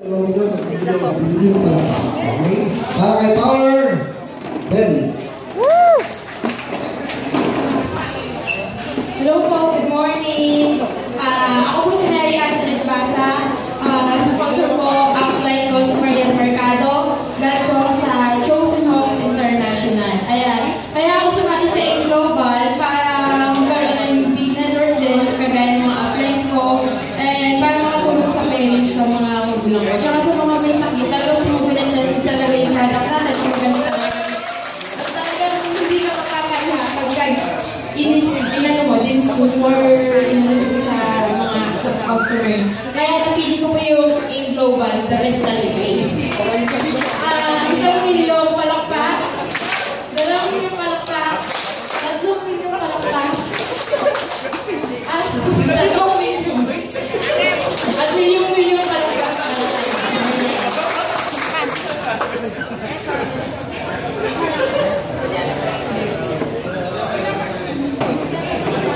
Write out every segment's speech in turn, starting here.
Okay? Para kay Power Belly. Hello po, good morning. Ako po si Mary Ann Nagpasa. Sponsor po Outline ko sa Marian Mercado. Galing po ako sa Chosen Hawks International. Ayan. Kaya ako sumati sa Global para magkaroon ng big network din kagaya ng mga outlines ko. And para makatulong sa parents sa mga magulang ko. Tsaka sa mga may sakit, talagang proven na talaga yung product natin kung ganun talaga. At talagang hindi ka makakahiha pagka inano mo, din-expose more sa mga customer. Kaya napili ko po yung Global, the rest is safe. 1 milyong palakpak, 2 milyong palakpak, 3 milyong palakpak, 3 milyong, at milyong palakpak.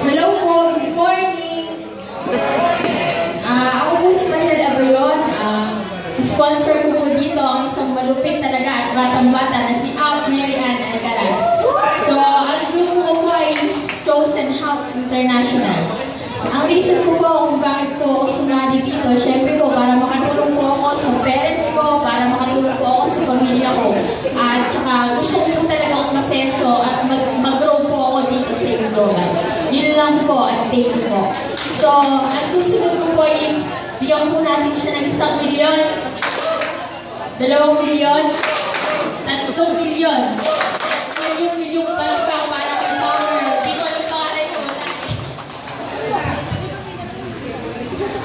Hello po, good morning. Ako po si Mariel Abrion. Sponsor ko po dito ang isang malupit talaga at batang-bata na si Mary Ann Alcaraz. So, ang grupo ko po ay Chosen Hawks International. Ang reason ko po kung bakit ko ako sumali dito, syempre po para makatulong po ako sa parents ko, para makatulong po ako sa pamilya ko. At saka gusto ko talaga akong masenso at mag-grow po ako dito sa Global. Yun lang po at thank you po. So, ang susunod ko po is bigyan po natin siya ng 1 milyon, 2 milyon, 3 milyon.